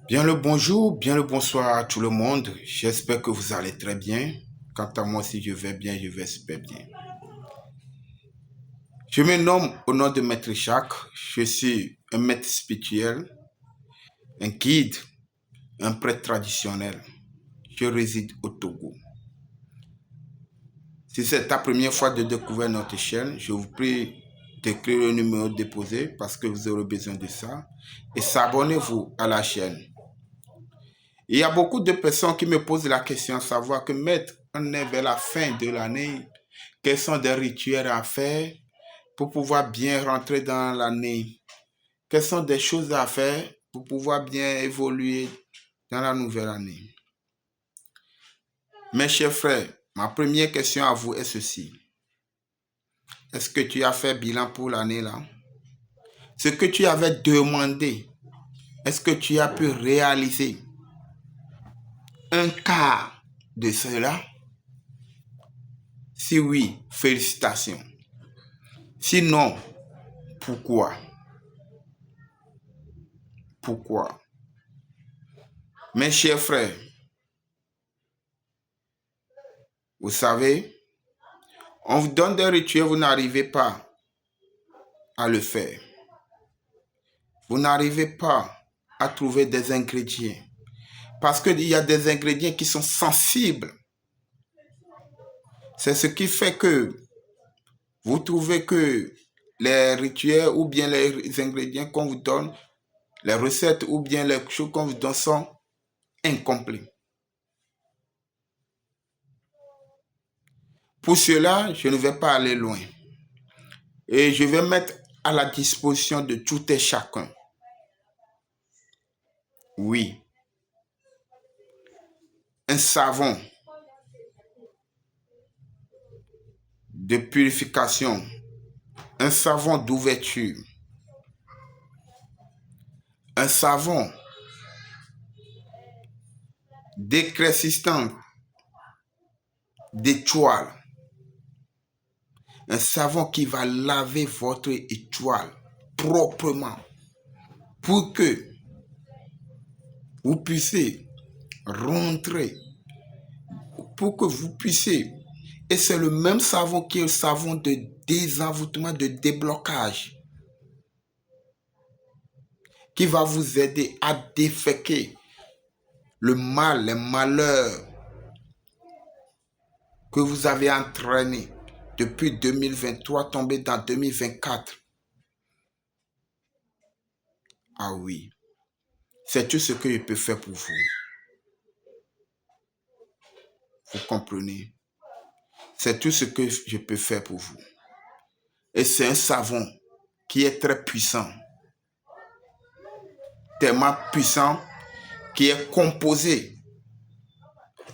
Bien le bonjour, bien le bonsoir à tout le monde. J'espère que vous allez très bien. Quant à moi, si je vais bien, je vais super bien. Je me nomme au nom de Maître Jacques. Je suis un maître spirituel, un guide, un prêtre traditionnel. Je réside au Togo. Si c'est ta première fois de découvrir notre chaîne, je vous prie d'écrire le numéro déposé parce que vous aurez besoin de ça. Et s'abonnez-vous à la chaîne. Il y a beaucoup de personnes qui me posent la question à savoir que maître, on est vers la fin de l'année. Quels sont des rituels à faire pour pouvoir bien rentrer dans l'année? Quelles sont des choses à faire pour pouvoir bien évoluer dans la nouvelle année? Mes chers frères, ma première question à vous est ceci. Est-ce que tu as fait bilan pour l'année là? Ce que tu avais demandé, est-ce que tu as pu réaliser un quart de cela? Si oui, félicitations. Sinon, pourquoi? Pourquoi? Mes chers frères, vous savez, on vous donne des rituels, vous n'arrivez pas à le faire. Vous n'arrivez pas à trouver des ingrédients. Parce qu'il y a des ingrédients qui sont sensibles. C'est ce qui fait que vous trouvez que les rituels ou bien les ingrédients qu'on vous donne, les recettes ou bien les choses qu'on vous donne sont incomplets. Pour cela, je ne vais pas aller loin. Et je vais mettre à la disposition de tout et chacun. Oui, un savon de purification, un savon d'ouverture, un savon d'éclaircissement d'étoiles, un savon qui va laver votre étoile proprement pour que vous puissiez rentrer, pour que vous puissiez, et c'est le même savon qui est le savon de désenvoûtement, de déblocage, qui va vous aider à déféquer le mal, les malheurs que vous avez entraînés depuis 2023, tombé dans 2024. Ah oui, c'est tout ce que je peux faire pour vous. Vous comprenez? C'est tout ce que je peux faire pour vous. Et c'est un savon qui est très puissant. Tellement puissant qui est composé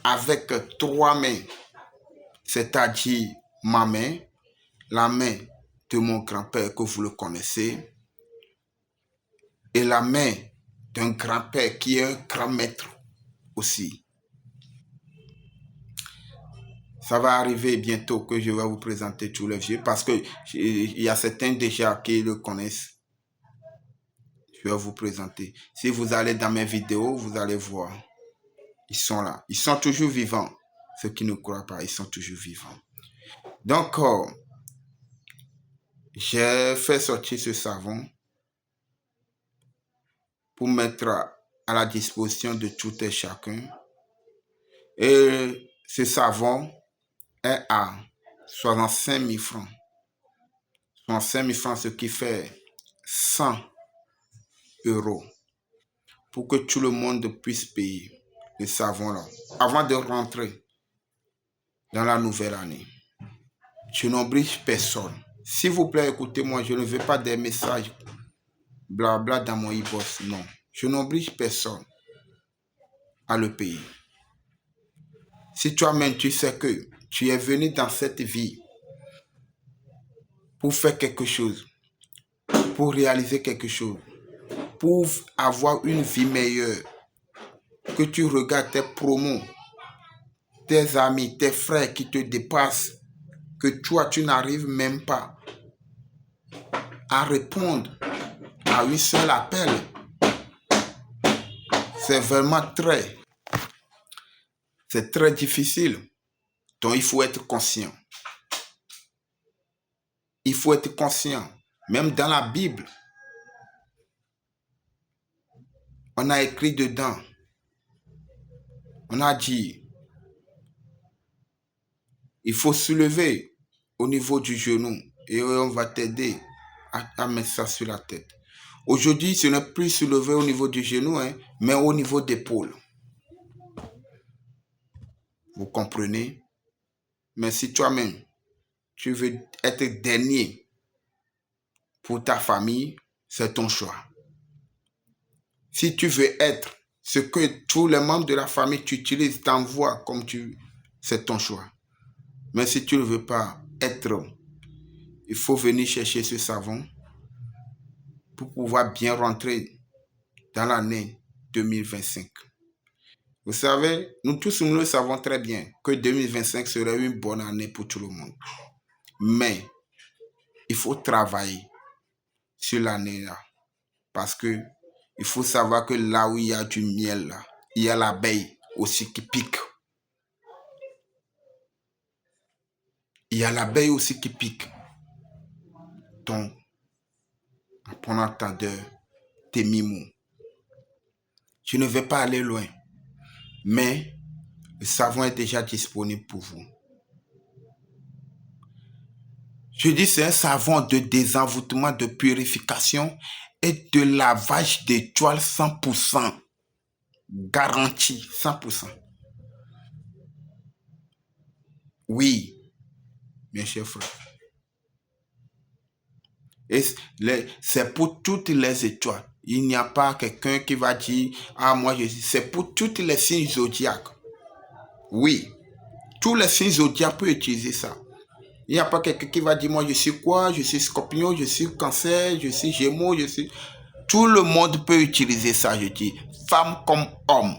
avec 3 mains. C'est-à-dire ma main, la main de mon grand-père que vous le connaissez, et la main d'un grand-père qui est un grand maître aussi. Ça va arriver bientôt que je vais vous présenter tous les vieux parce qu'il y a certains déjà qui le connaissent. Je vais vous présenter. Si vous allez dans mes vidéos, vous allez voir. Ils sont là. Ils sont toujours vivants. Ceux qui ne croient pas, ils sont toujours vivants. Donc, j'ai fait sortir ce savon pour mettre à la disposition de tout et chacun. Et ce savon est à 65 000 francs. 65 000 francs, ce qui fait 100 euros. Pour que tout le monde puisse payer le savon là. Avant de rentrer dans la nouvelle année. Je n'oblige personne. S'il vous plaît, écoutez-moi, je ne veux pas des messages blabla dans mon e-boss. Non. Je n'oblige personne à le payer. Si toi-même tu sais que tu es venu dans cette vie pour faire quelque chose, pour réaliser quelque chose, pour avoir une vie meilleure, que tu regardes tes promos, tes amis, tes frères qui te dépassent, que toi tu n'arrives même pas à répondre à un seul appel. C'est vraiment c'est très difficile. Donc, il faut être conscient. Il faut être conscient. Même dans la Bible, on a écrit dedans, on a dit, il faut soulever au niveau du genou et on va t'aider à mettre ça sur la tête. Aujourd'hui, ce n'est plus soulevé au niveau du genou, hein, mais au niveau d'épaule. Vous comprenez? Mais si toi-même, tu veux être dernier pour ta famille, c'est ton choix. Si tu veux être ce que tous les membres de la famille t'utilisent, t'envoient comme c'est ton choix. Mais si tu ne veux pas être, il faut venir chercher ce savon pour pouvoir bien rentrer dans l'année 2025. Vous savez, nous tous, nous le savons très bien que 2025 serait une bonne année pour tout le monde. Mais il faut travailler sur l'année-là. Parce que il faut savoir que là où il y a du miel, là, il y a l'abeille aussi qui pique. Il y a l'abeille aussi qui pique. Donc, en prenant ta tes mimos, je ne vais pas aller loin. Mais le savon est déjà disponible pour vous. Je dis c'est un savon de désenvoûtement, de purification et de lavage d'étoiles 100%. Garantie 100%. Oui, mes chers frères. Et c'est pour toutes les étoiles. Il n'y a pas quelqu'un qui va dire, ah moi je suis. C'est pour toutes les signes zodiaques. Oui, tous les signes zodiaques peuvent utiliser ça. Il n'y a pas quelqu'un qui va dire, moi je suis quoi? Je suis scorpion, je suis cancer, je suis gémeaux, je suis... Tout le monde peut utiliser ça, je dis. Femme comme homme.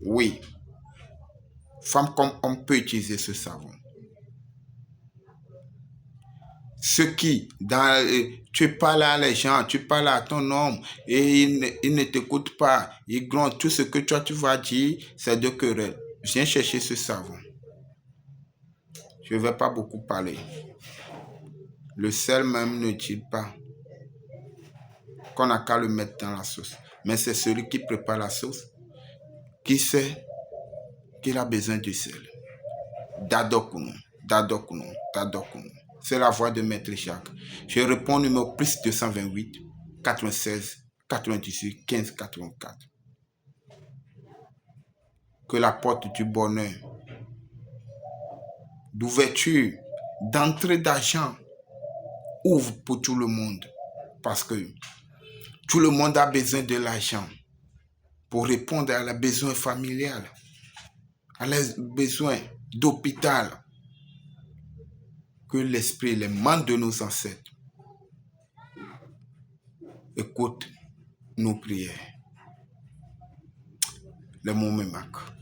Oui. Femme comme homme peut utiliser ce savon. Ce qui, tu parles à les gens, tu parles à ton homme et il ne t'écoute pas, il gronde. Tout ce que toi tu vas dire, c'est de querelle. Viens chercher ce savon. Je ne vais pas beaucoup parler. Le sel même ne dit pas qu'on n'a qu'à le mettre dans la sauce. Mais c'est celui qui prépare la sauce qui sait qu'il a besoin du sel. Dadokuno, Dadokuno, Dadokuno. C'est la voix de Maître Jacques. Je réponds au numéro plus 228 96 98 15 84. Que la porte du bonheur, d'ouverture, d'entrée d'argent ouvre pour tout le monde. Parce que tout le monde a besoin de l'argent pour répondre à leurs besoins familiaux, à leurs besoins d'hôpital. Que l'esprit, les mains de nos ancêtres, écoute nos prières. Le mot me marque.